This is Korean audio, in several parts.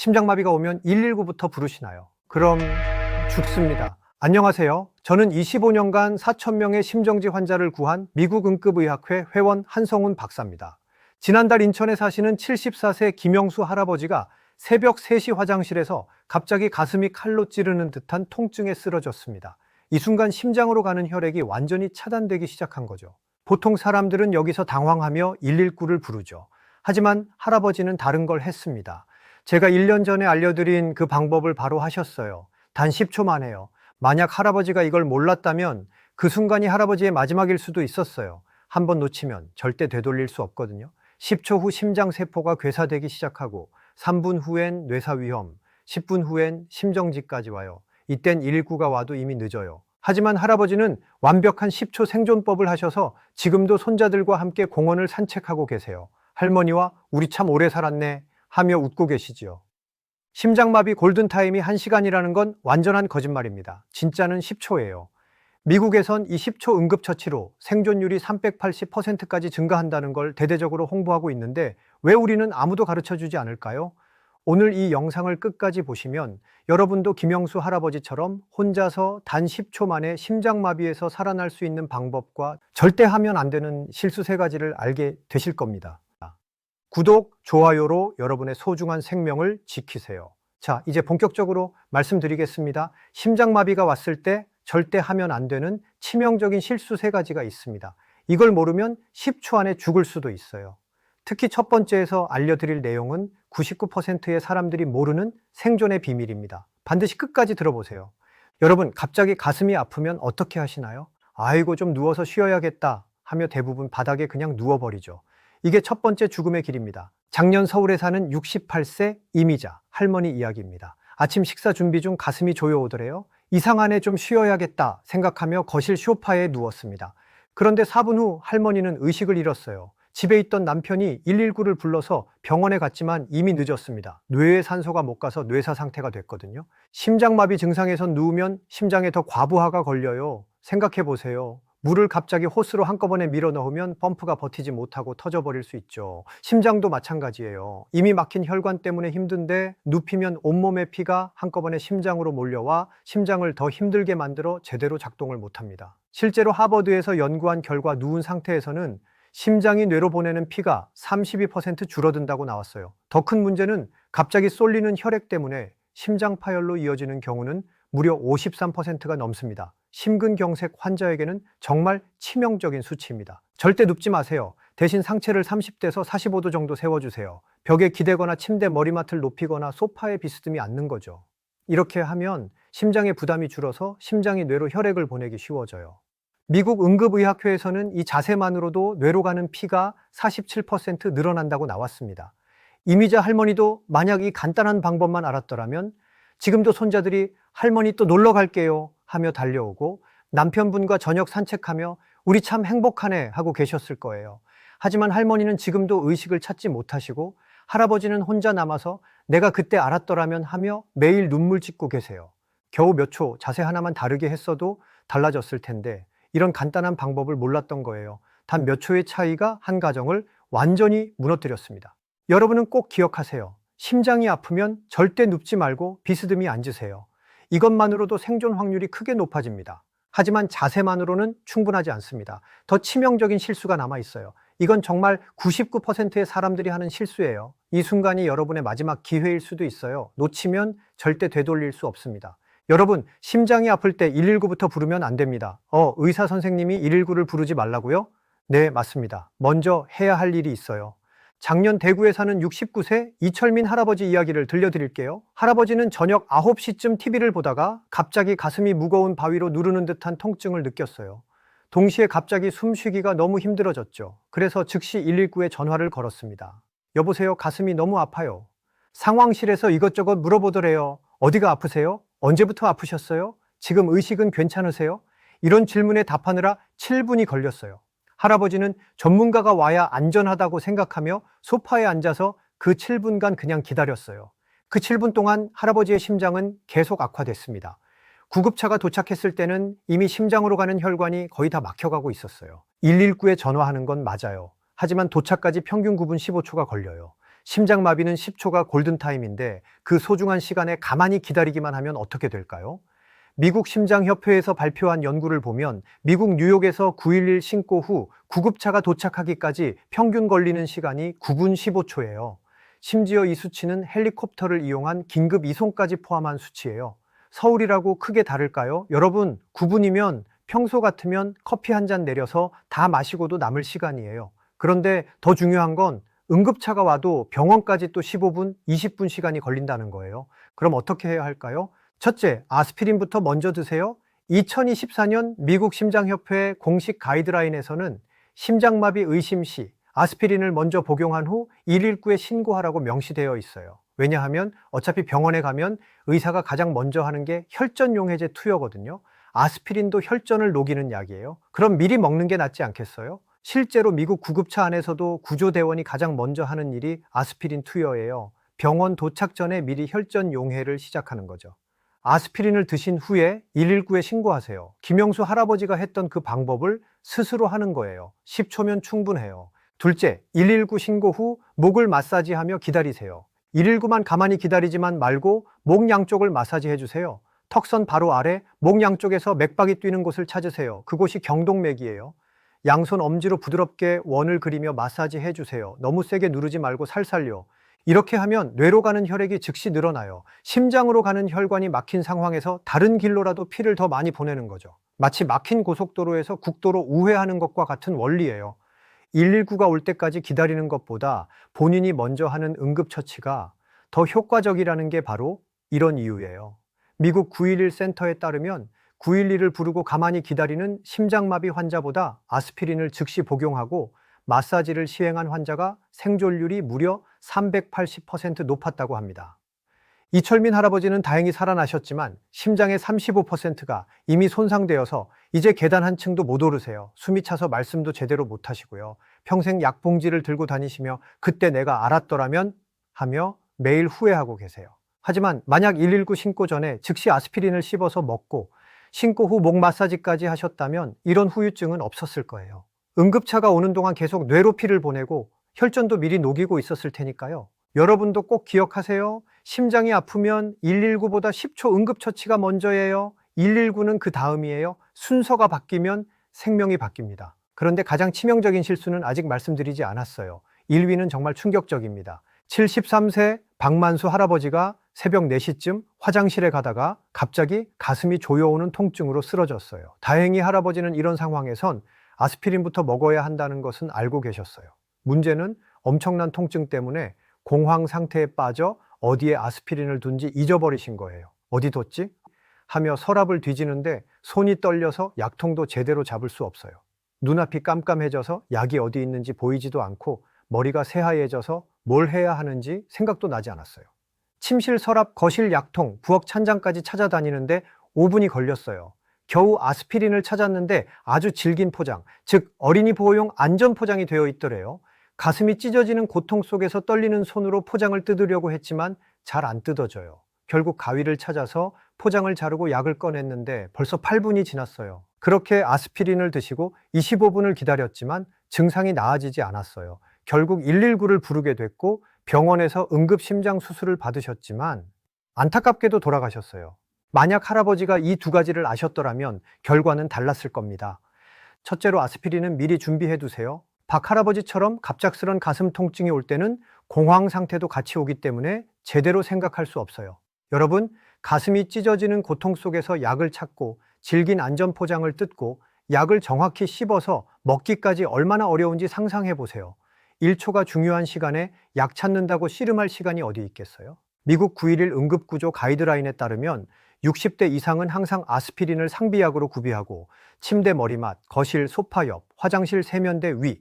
심장마비가 오면 119부터 부르시나요? 그럼 죽습니다. 안녕하세요. 저는 25년간 4,000명의 심정지 환자를 구한 미국 응급의학회 회원 한성훈 박사입니다. 지난달 인천에 사시는 74세 김영수 할아버지가 새벽 3시 화장실에서 갑자기 가슴이 칼로 찌르는 듯한 통증에 쓰러졌습니다. 이 순간 심장으로 가는 혈액이 완전히 차단되기 시작한 거죠. 보통 사람들은 여기서 당황하며 119를 부르죠. 하지만 할아버지는 다른 걸 했습니다. 제가 1년 전에 알려드린 그 방법을 바로 하셨어요. 단 10초 만에요. 만약 할아버지가 이걸 몰랐다면 그 순간이 할아버지의 마지막일 수도 있었어요. 한번 놓치면 절대 되돌릴 수 없거든요. 10초 후 심장세포가 괴사되기 시작하고 3분 후엔 뇌사위험, 10분 후엔 심정지까지 와요. 이땐 119가 와도 이미 늦어요. 하지만 할아버지는 완벽한 10초 생존법을 하셔서 지금도 손자들과 함께 공원을 산책하고 계세요. 할머니와 우리 참 오래 살았네 하며 웃고 계시지요. 심장마비 골든타임이 1시간이라는 건 완전한 거짓말입니다. 진짜는 10초예요. 미국에선 이 10초 응급처치로 생존율이 380%까지 증가한다는 걸 대대적으로 홍보하고 있는데 왜 우리는 아무도 가르쳐주지 않을까요? 오늘 이 영상을 끝까지 보시면 여러분도 김영수 할아버지처럼 혼자서 단 10초 만에 심장마비에서 살아날 수 있는 방법과 절대 하면 안 되는 실수 3가지를 알게 되실 겁니다. 구독, 좋아요로 여러분의 소중한 생명을 지키세요. 자, 이제 본격적으로 말씀드리겠습니다. 심장마비가 왔을 때 절대 하면 안 되는 치명적인 실수 3가지가 있습니다. 이걸 모르면 10초 안에 죽을 수도 있어요. 특히 첫 번째에서 알려드릴 내용은 99%의 사람들이 모르는 생존의 비밀입니다. 반드시 끝까지 들어보세요. 여러분, 갑자기 가슴이 아프면 어떻게 하시나요? 아이고, 좀 누워서 쉬어야겠다 하며 대부분 바닥에 그냥 누워버리죠. 이게 첫 번째 죽음의 길입니다. 작년 서울에 사는 68세 이미자 할머니 이야기입니다. 아침 식사 준비 중 가슴이 조여오더래요. 이상하네, 좀 쉬어야겠다 생각하며 거실 소파에 누웠습니다. 그런데 4분 후 할머니는 의식을 잃었어요. 집에 있던 남편이 119를 불러서 병원에 갔지만 이미 늦었습니다. 뇌에 산소가 못 가서 뇌사 상태가 됐거든요. 심장마비 증상에선 누우면 심장에 더 과부하가 걸려요. 생각해 보세요. 물을 갑자기 호스로 한꺼번에 밀어 넣으면 펌프가 버티지 못하고 터져버릴 수 있죠. 심장도 마찬가지예요. 이미 막힌 혈관 때문에 힘든데 눕히면 온몸의 피가 한꺼번에 심장으로 몰려와 심장을 더 힘들게 만들어 제대로 작동을 못합니다. 실제로 하버드에서 연구한 결과 누운 상태에서는 심장이 뇌로 보내는 피가 32% 줄어든다고 나왔어요. 더 큰 문제는 갑자기 쏠리는 혈액 때문에 심장 파열로 이어지는 경우는 무려 53%가 넘습니다. 심근경색 환자에게는 정말 치명적인 수치입니다. 절대 눕지 마세요. 대신 상체를 30도에서 45도 정도 세워주세요. 벽에 기대거나 침대 머리맡을 높이거나 소파에 비스듬히 앉는 거죠. 이렇게 하면 심장의 부담이 줄어서 심장이 뇌로 혈액을 보내기 쉬워져요. 미국 응급의학회에서는 이 자세만으로도 뇌로 가는 피가 47% 늘어난다고 나왔습니다. 이미자 할머니도 만약 이 간단한 방법만 알았더라면 지금도 손자들이 할머니 또 놀러 갈게요 하며 달려오고 남편분과 저녁 산책하며 우리 참 행복하네 하고 계셨을 거예요. 하지만 할머니는 지금도 의식을 찾지 못하시고 할아버지는 혼자 남아서 내가 그때 알았더라면 하며 매일 눈물 짓고 계세요. 겨우 몇 초 자세 하나만 다르게 했어도 달라졌을 텐데 이런 간단한 방법을 몰랐던 거예요. 단 몇 초의 차이가 한 가정을 완전히 무너뜨렸습니다. 여러분은 꼭 기억하세요. 심장이 아프면 절대 눕지 말고 비스듬히 앉으세요. 이것만으로도 생존 확률이 크게 높아집니다. 하지만 자세만으로는 충분하지 않습니다. 더 치명적인 실수가 남아 있어요. 이건 정말 99%의 사람들이 하는 실수예요. 이 순간이 여러분의 마지막 기회일 수도 있어요. 놓치면 절대 되돌릴 수 없습니다. 여러분, 심장이 아플 때 119부터 부르면 안 됩니다. 의사 선생님이 119를 부르지 말라고요? 네, 맞습니다. 먼저 해야 할 일이 있어요. 작년 대구에 사는 69세 이철민 할아버지 이야기를 들려드릴게요. 할아버지는 저녁 9시쯤 TV를 보다가 갑자기 가슴이 무거운 바위로 누르는 듯한 통증을 느꼈어요. 동시에 갑자기 숨쉬기가 너무 힘들어졌죠. 그래서 즉시 119에 전화를 걸었습니다. 여보세요, 가슴이 너무 아파요. 상황실에서 이것저것 물어보더래요. 어디가 아프세요? 언제부터 아프셨어요? 지금 의식은 괜찮으세요? 이런 질문에 답하느라 7분이 걸렸어요. 할아버지는 전문가가 와야 안전하다고 생각하며 소파에 앉아서 그 7분간 그냥 기다렸어요. 그 7분 동안 할아버지의 심장은 계속 악화됐습니다. 구급차가 도착했을 때는 이미 심장으로 가는 혈관이 거의 다 막혀가고 있었어요. 119에 전화하는 건 맞아요. 하지만 도착까지 평균 9분 15초가 걸려요. 심장마비는 10초가 골든타임인데 그 소중한 시간에 가만히 기다리기만 하면 어떻게 될까요? 미국 심장협회에서 발표한 연구를 보면 미국 뉴욕에서 911 신고 후 구급차가 도착하기까지 평균 걸리는 시간이 9분 15초예요. 심지어 이 수치는 헬리콥터를 이용한 긴급 이송까지 포함한 수치예요. 서울이라고 크게 다를까요? 여러분, 9분이면 평소 같으면 커피 한 잔 내려서 다 마시고도 남을 시간이에요. 그런데 더 중요한 건 응급차가 와도 병원까지 또 15분, 20분 시간이 걸린다는 거예요. 그럼 어떻게 해야 할까요? 첫째, 아스피린부터 먼저 드세요. 2024년 미국 심장협회 공식 가이드라인에서는 심장마비 의심 시 아스피린을 먼저 복용한 후 119에 신고하라고 명시되어 있어요. 왜냐하면 어차피 병원에 가면 의사가 가장 먼저 하는 게 혈전용해제 투여거든요. 아스피린도 혈전을 녹이는 약이에요. 그럼 미리 먹는 게 낫지 않겠어요? 실제로 미국 구급차 안에서도 구조대원이 가장 먼저 하는 일이 아스피린 투여예요. 병원 도착 전에 미리 혈전 용해를 시작하는 거죠. 아스피린을 드신 후에 119에 신고하세요. 김영수 할아버지가 했던 그 방법을 스스로 하는 거예요. 10초면 충분해요. 둘째, 119 신고 후 목을 마사지하며 기다리세요. 119만 가만히 기다리지만 말고 목 양쪽을 마사지해 주세요. 턱선 바로 아래 목 양쪽에서 맥박이 뛰는 곳을 찾으세요. 그곳이 경동맥이에요. 양손 엄지로 부드럽게 원을 그리며 마사지해 주세요. 너무 세게 누르지 말고 살살요. 이렇게 하면 뇌로 가는 혈액이 즉시 늘어나요. 심장으로 가는 혈관이 막힌 상황에서 다른 길로라도 피를 더 많이 보내는 거죠. 마치 막힌 고속도로에서 국도로 우회하는 것과 같은 원리예요. 119가 올 때까지 기다리는 것보다 본인이 먼저 하는 응급처치가 더 효과적이라는 게 바로 이런 이유예요. 미국 911 센터에 따르면 911을 부르고 가만히 기다리는 심장마비 환자보다 아스피린을 즉시 복용하고 마사지를 시행한 환자가 생존율이 무려 380% 높았다고 합니다. 이철민 할아버지는 다행히 살아나셨지만 심장의 35%가 이미 손상되어서 이제 계단 한 층도 못 오르세요. 숨이 차서 말씀도 제대로 못 하시고요. 평생 약봉지를 들고 다니시며 그때 내가 알았더라면 하며 매일 후회하고 계세요. 하지만 만약 119 신고 전에 즉시 아스피린을 씹어서 먹고 신고 후 목 마사지까지 하셨다면 이런 후유증은 없었을 거예요. 응급차가 오는 동안 계속 뇌로 피를 보내고 혈전도 미리 녹이고 있었을 테니까요. 여러분도 꼭 기억하세요. 심장이 아프면 119보다 10초 응급처치가 먼저예요. 119는 그 다음이에요. 순서가 바뀌면 생명이 바뀝니다. 그런데 가장 치명적인 실수는 아직 말씀드리지 않았어요. 1위는 정말 충격적입니다. 73세 박만수 할아버지가 새벽 4시쯤 화장실에 가다가 갑자기 가슴이 조여오는 통증으로 쓰러졌어요. 다행히 할아버지는 이런 상황에선 아스피린부터 먹어야 한다는 것은 알고 계셨어요. 문제는 엄청난 통증 때문에 공황 상태에 빠져 어디에 아스피린을 둔지 잊어버리신 거예요. 어디 뒀지? 하며 서랍을 뒤지는데 손이 떨려서 약통도 제대로 잡을 수 없어요. 눈앞이 깜깜해져서 약이 어디 있는지 보이지도 않고 머리가 새하얘져서 뭘 해야 하는지 생각도 나지 않았어요. 침실, 서랍, 거실, 약통, 부엌 찬장까지 찾아다니는데 5분이 걸렸어요. 겨우 아스피린을 찾았는데 아주 질긴 포장, 즉 어린이 보호용 안전 포장이 되어 있더래요. 가슴이 찢어지는 고통 속에서 떨리는 손으로 포장을 뜯으려고 했지만 잘 안 뜯어져요. 결국 가위를 찾아서 포장을 자르고 약을 꺼냈는데 벌써 8분이 지났어요. 그렇게 아스피린을 드시고 25분을 기다렸지만 증상이 나아지지 않았어요. 결국 119를 부르게 됐고 병원에서 응급심장 수술을 받으셨지만 안타깝게도 돌아가셨어요. 만약 할아버지가 이 두 가지를 아셨더라면 결과는 달랐을 겁니다. 첫째로 아스피린은 미리 준비해 두세요. 박 할아버지처럼 갑작스런 가슴 통증이 올 때는 공황 상태도 같이 오기 때문에 제대로 생각할 수 없어요. 여러분, 가슴이 찢어지는 고통 속에서 약을 찾고 질긴 안전 포장을 뜯고 약을 정확히 씹어서 먹기까지 얼마나 어려운지 상상해 보세요. 1초가 중요한 시간에 약 찾는다고 씨름할 시간이 어디 있겠어요? 미국 911 응급구조 가이드라인에 따르면 60대 이상은 항상 아스피린을 상비약으로 구비하고 침대 머리맡, 거실 소파 옆, 화장실 세면대 위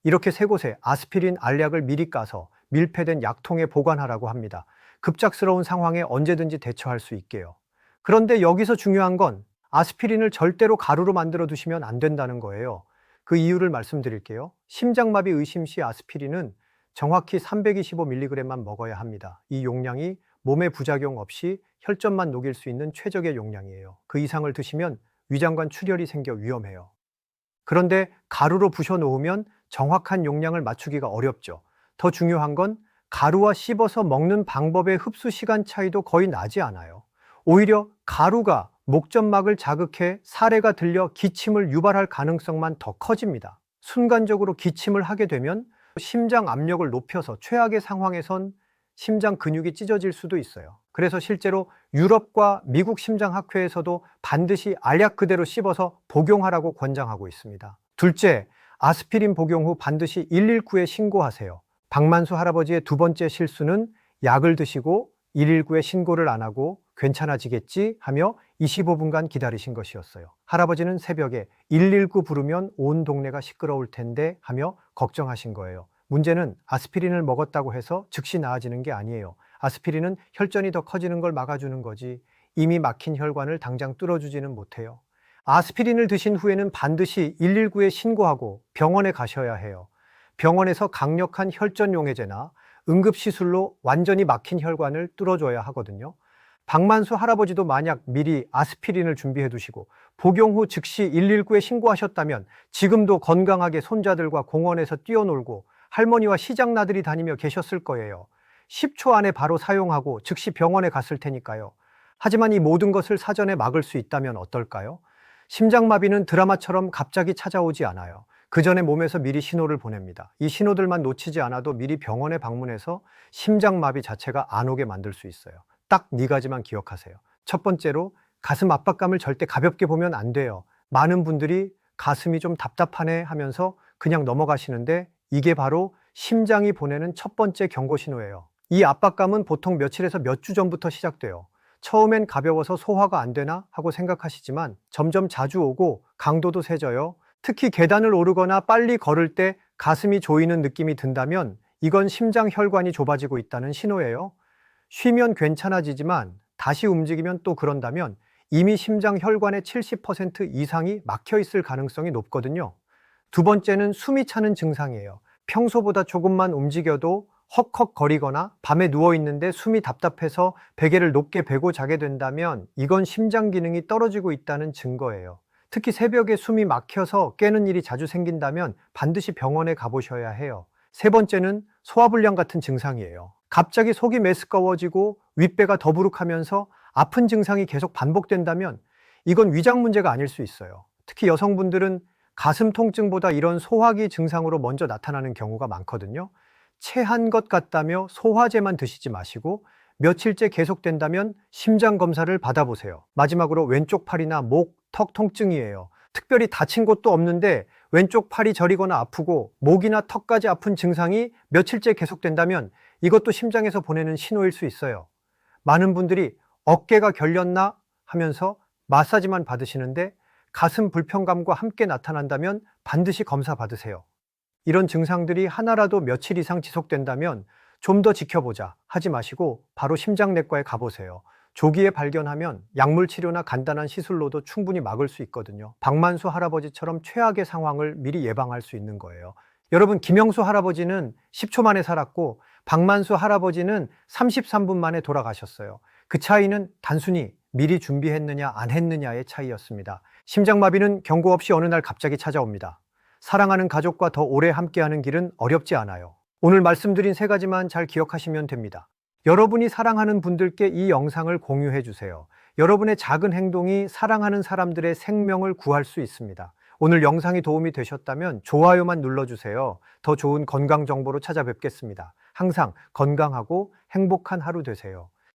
이렇게 세 곳에 아스피린 알약을 미리 까서 밀폐된 약통에 보관하라고 합니다. 급작스러운 상황에 언제든지 대처할 수 있게요. 그런데 여기서 중요한 건 아스피린을 절대로 가루로 만들어 두시면 안 된다는 거예요. 그 이유를 말씀드릴게요. 심장마비 의심 시 아스피린은 정확히 325mg만 먹어야 합니다. 이 용량이 몸에 부작용 없이 혈전만 녹일 수 있는 최적의 용량이에요. 그 이상을 드시면 위장관 출혈이 생겨 위험해요. 그런데 가루로 부셔 놓으면 정확한 용량을 맞추기가 어렵죠. 더 중요한 건 가루와 씹어서 먹는 방법의 흡수 시간 차이도 거의 나지 않아요. 오히려 가루가 목점막을 자극해 사례가 들려 기침을 유발할 가능성만 더 커집니다. 순간적으로 기침을 하게 되면 심장 압력을 높여서 최악의 상황에선 심장 근육이 찢어질 수도 있어요. 그래서 실제로 유럽과 미국 심장학회에서도 반드시 알약 그대로 씹어서 복용하라고 권장하고 있습니다. 둘째, 아스피린 복용 후 반드시 119에 신고하세요. 박만수 할아버지의 두 번째 실수는 약을 드시고 119에 신고를 안 하고 괜찮아지겠지 하며 25분간 기다리신 것이었어요. 할아버지는 새벽에 119 부르면 온 동네가 시끄러울 텐데 하며 걱정하신 거예요. 문제는 아스피린을 먹었다고 해서 즉시 나아지는 게 아니에요. 아스피린은 혈전이 더 커지는 걸 막아주는 거지 이미 막힌 혈관을 당장 뚫어주지는 못해요. 아스피린을 드신 후에는 반드시 119에 신고하고 병원에 가셔야 해요. 병원에서 강력한 혈전 용해제나 응급시술로 완전히 막힌 혈관을 뚫어줘야 하거든요. 박만수 할아버지도 만약 미리 아스피린을 준비해 두시고 복용 후 즉시 119에 신고하셨다면 지금도 건강하게 손자들과 공원에서 뛰어놀고 할머니와 시장 나들이 다니며 계셨을 거예요. 10초 안에 바로 사용하고 즉시 병원에 갔을 테니까요. 하지만 이 모든 것을 사전에 막을 수 있다면 어떨까요? 심장마비는 드라마처럼 갑자기 찾아오지 않아요. 그 전에 몸에서 미리 신호를 보냅니다. 이 신호들만 놓치지 않아도 미리 병원에 방문해서 심장마비 자체가 안 오게 만들 수 있어요. 딱 네 가지만 기억하세요. 첫 번째로 가슴 압박감을 절대 가볍게 보면 안 돼요. 많은 분들이 가슴이 좀 답답하네 하면서 그냥 넘어가시는데 이게 바로 심장이 보내는 첫 번째 경고 신호예요. 이 압박감은 보통 며칠에서 몇 주 전부터 시작돼요. 처음엔 가벼워서 소화가 안 되나 하고 생각하시지만 점점 자주 오고 강도도 세져요. 특히 계단을 오르거나 빨리 걸을 때 가슴이 조이는 느낌이 든다면 이건 심장 혈관이 좁아지고 있다는 신호예요. 쉬면 괜찮아지지만 다시 움직이면 또 그런다면 이미 심장 혈관의 70% 이상이 막혀 있을 가능성이 높거든요. 두 번째는 숨이 차는 증상이에요. 평소보다 조금만 움직여도 헉헉거리거나 밤에 누워 있는데 숨이 답답해서 베개를 높게 베고 자게 된다면 이건 심장 기능이 떨어지고 있다는 증거예요. 특히 새벽에 숨이 막혀서 깨는 일이 자주 생긴다면 반드시 병원에 가보셔야 해요. 세 번째는 소화불량 같은 증상이에요. 갑자기 속이 메스꺼워지고 윗배가 더부룩하면서 아픈 증상이 계속 반복된다면 이건 위장 문제가 아닐 수 있어요. 특히 여성분들은 가슴 통증보다 이런 소화기 증상으로 먼저 나타나는 경우가 많거든요. 체한 것 같다며 소화제만 드시지 마시고 며칠째 계속된다면 심장 검사를 받아보세요. 마지막으로 왼쪽 팔이나 목, 턱 통증이에요. 특별히 다친 곳도 없는데 왼쪽 팔이 저리거나 아프고 목이나 턱까지 아픈 증상이 며칠째 계속된다면 이것도 심장에서 보내는 신호일 수 있어요. 많은 분들이 어깨가 결렸나 하면서 마사지만 받으시는데 가슴 불편감과 함께 나타난다면 반드시 검사 받으세요. 이런 증상들이 하나라도 며칠 이상 지속된다면 좀 더 지켜보자 하지 마시고 바로 심장내과에 가보세요. 조기에 발견하면 약물 치료나 간단한 시술로도 충분히 막을 수 있거든요. 박만수 할아버지처럼 최악의 상황을 미리 예방할 수 있는 거예요. 여러분, 김영수 할아버지는 10초 만에 살았고 박만수 할아버지는 33분 만에 돌아가셨어요. 그 차이는 단순히 미리 준비했느냐 안 했느냐의 차이였습니다. 심장마비는 경고 없이 어느 날 갑자기 찾아옵니다. 사랑하는 가족과 더 오래 함께하는 길은 어렵지 않아요. 오늘 말씀드린 세 가지만 잘 기억하시면 됩니다. 여러분이 사랑하는 분들께 이 영상을 공유해 주세요. 여러분의 작은 행동이 사랑하는 사람들의 생명을 구할 수 있습니다. 오늘 영상이 도움이 되셨다면 좋아요만 눌러주세요. 더 좋은 건강 정보로 찾아뵙겠습니다. 항상 건강하고 행복한 하루 되세요.